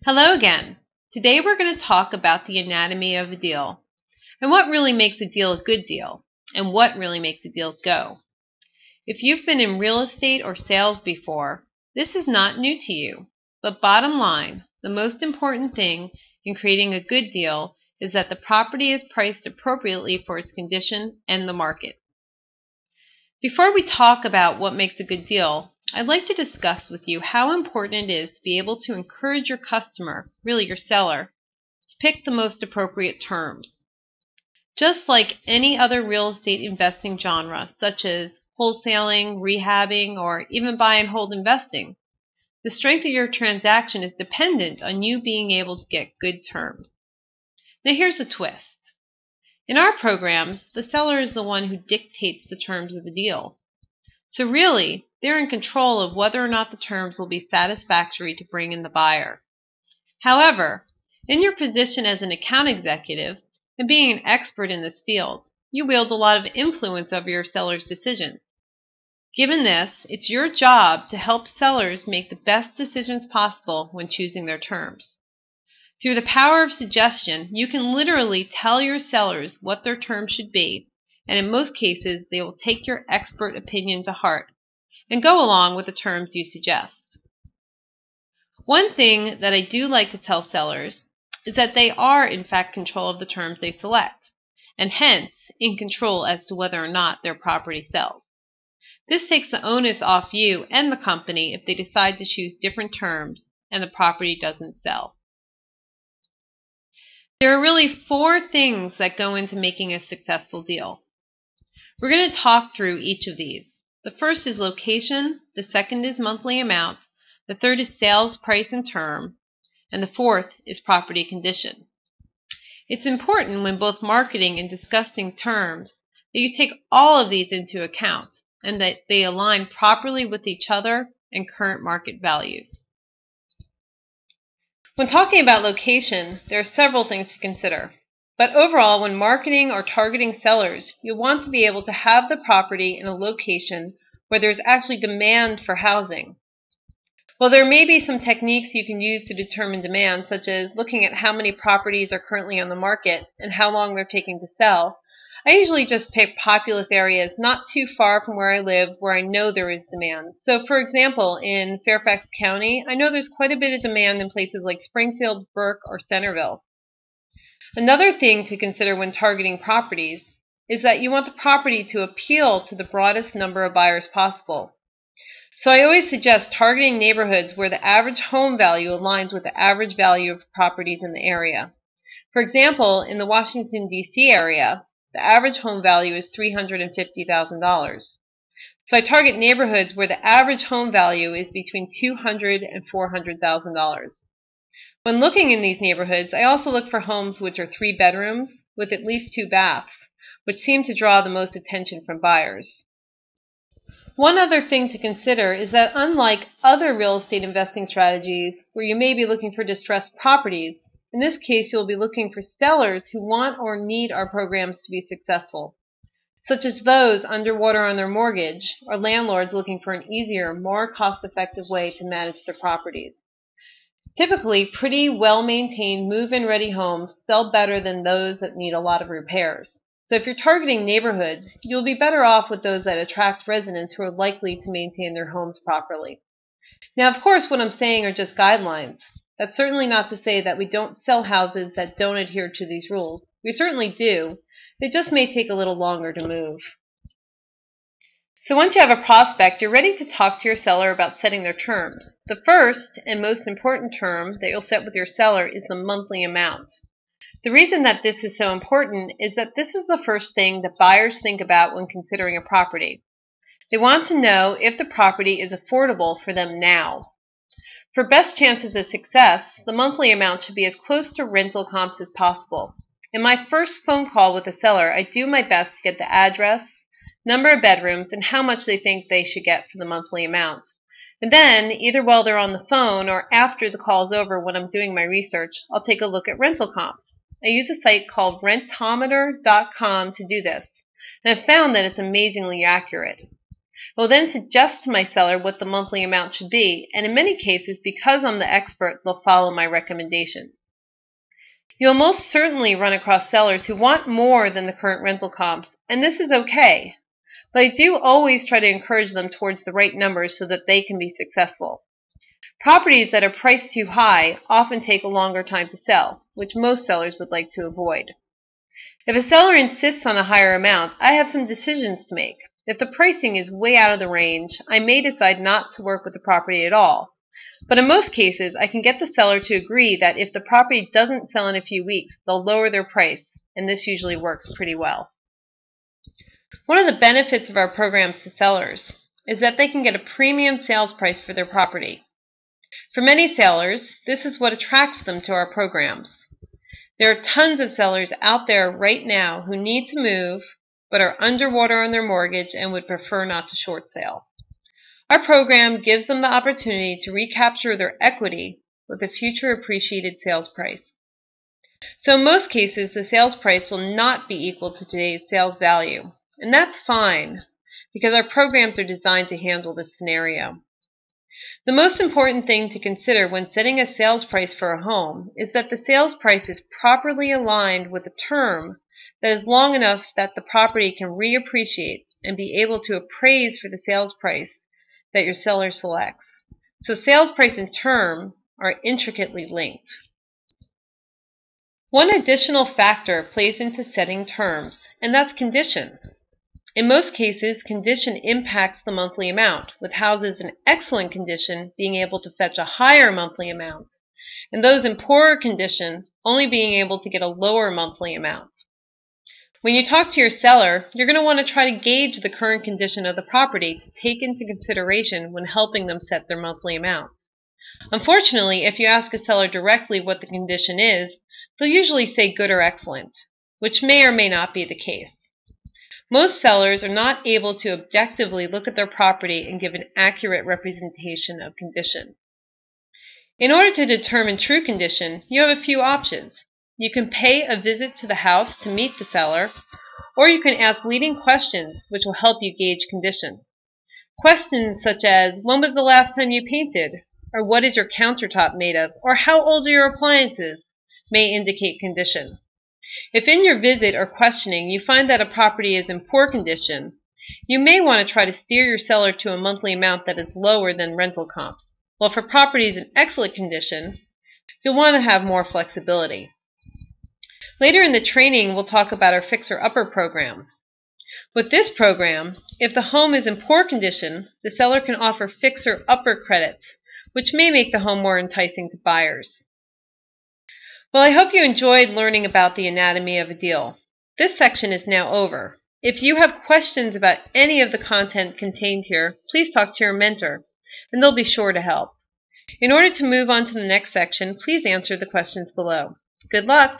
Hello again. Today we're going to talk about the anatomy of a deal and what really makes a deal a good deal and what really makes a deal go. If you've been in real estate or sales before, this is not new to you. But bottom line, the most important thing in creating a good deal is that the property is priced appropriately for its condition and the market. Before we talk about what makes a good deal, I'd like to discuss with you how important it is to be able to encourage your customer, really your seller, to pick the most appropriate terms. Just like any other real estate investing genre, such as wholesaling, rehabbing, or even buy and hold investing, the strength of your transaction is dependent on you being able to get good terms. Now here's the twist. In our programs, the seller is the one who dictates the terms of the deal. So really, they're in control of whether or not the terms will be satisfactory to bring in the buyer. However, in your position as an account executive and being an expert in this field, you wield a lot of influence over your seller's decisions. Given this, it's your job to help sellers make the best decisions possible when choosing their terms. Through the power of suggestion, you can literally tell your sellers what their terms should be, and in most cases, they will take your expert opinion to heart and go along with the terms you suggest. One thing that I do like to tell sellers is that they are in fact in control of the terms they select, and hence in control as to whether or not their property sells. This takes the onus off you and the company if they decide to choose different terms and the property doesn't sell. There are really 4 things that go into making a successful deal. We're going to talk through each of these. The first is location, the second is monthly amount, the third is sales price and term, and the fourth is property condition. It's important when both marketing and discussing terms that you take all of these into account and that they align properly with each other and current market values. When talking about location, there are several things to consider. But overall, when marketing or targeting sellers, you'll want to be able to have the property in a location where there's actually demand for housing. While there may be some techniques you can use to determine demand, such as looking at how many properties are currently on the market and how long they're taking to sell, I usually just pick populous areas not too far from where I live where I know there is demand. So for example, in Fairfax County, I know there's quite a bit of demand in places like Springfield, Burke, or Centerville. Another thing to consider when targeting properties is that you want the property to appeal to the broadest number of buyers possible. So I always suggest targeting neighborhoods where the average home value aligns with the average value of properties in the area. For example, in the Washington, D.C. area, the average home value is $350,000. So I target neighborhoods where the average home value is between $200,000 and $400,000. When looking in these neighborhoods, I also look for homes which are 3 bedrooms with at least 2 baths, which seem to draw the most attention from buyers. One other thing to consider is that unlike other real estate investing strategies where you may be looking for distressed properties, in this case, you'll be looking for sellers who want or need our programs to be successful, such as those underwater on their mortgage or landlords looking for an easier, more cost-effective way to manage their properties. Typically, pretty well-maintained move-in ready homes sell better than those that need a lot of repairs. So if you're targeting neighborhoods, you'll be better off with those that attract residents who are likely to maintain their homes properly. Now, of course, what I'm saying are just guidelines. That's certainly not to say that we don't sell houses that don't adhere to these rules. We certainly do. They just may take a little longer to move. So once you have a prospect, you're ready to talk to your seller about setting their terms. The first and most important term that you'll set with your seller is the monthly amount. The reason that this is so important is that this is the first thing that buyers think about when considering a property. They want to know if the property is affordable for them now. For best chances of success, the monthly amount should be as close to rental comps as possible. In my first phone call with a seller, I do my best to get the address, number of bedrooms, and how much they think they should get for the monthly amount. And then, either while they're on the phone or after the call is over when I'm doing my research, I'll take a look at rental comps. I use a site called rentometer.com to do this, and I've found that it's amazingly accurate. I will then suggest to my seller what the monthly amount should be, and in many cases, because I'm the expert, they'll follow my recommendations. You'll most certainly run across sellers who want more than the current rental comps, and this is okay. But I do always try to encourage them towards the right numbers so that they can be successful. Properties that are priced too high often take a longer time to sell, which most sellers would like to avoid. If a seller insists on a higher amount, I have some decisions to make. If the pricing is way out of the range, I may decide not to work with the property at all. But in most cases, I can get the seller to agree that if the property doesn't sell in a few weeks, they'll lower their price, and this usually works pretty well. One of the benefits of our programs to sellers is that they can get a premium sales price for their property. For many sellers, this is what attracts them to our programs. There are tons of sellers out there right now who need to move but are underwater on their mortgage and would prefer not to short sale. Our program gives them the opportunity to recapture their equity with a future appreciated sales price. So in most cases, the sales price will not be equal to today's sales value, and that's fine because our programs are designed to handle this scenario. The most important thing to consider when setting a sales price for a home is that the sales price is properly aligned with a term that is long enough that the property can reappreciate and be able to appraise for the sales price that your seller selects. So sales price and term are intricately linked. One additional factor plays into setting terms, and that's condition. In most cases, condition impacts the monthly amount, with houses in excellent condition being able to fetch a higher monthly amount, and those in poorer condition only being able to get a lower monthly amount. When you talk to your seller, you're going to want to try to gauge the current condition of the property to take into consideration when helping them set their monthly amount. Unfortunately, if you ask a seller directly what the condition is, they'll usually say good or excellent, which may or may not be the case. Most sellers are not able to objectively look at their property and give an accurate representation of condition. In order to determine true condition, you have a few options. You can pay a visit to the house to meet the seller, or you can ask leading questions which will help you gauge condition. Questions such as, when was the last time you painted? Or what is your countertop made of? Or how old are your appliances? May indicate condition. If in your visit or questioning you find that a property is in poor condition, you may want to try to steer your seller to a monthly amount that is lower than rental comps. While for properties in excellent condition, you'll want to have more flexibility. Later in the training, we'll talk about our Fixer Upper program. With this program, if the home is in poor condition, the seller can offer Fixer Upper credits, which may make the home more enticing to buyers. Well, I hope you enjoyed learning about the anatomy of a deal. This section is now over. If you have questions about any of the content contained here, please talk to your mentor, and they'll be sure to help. In order to move on to the next section, please answer the questions below. Good luck!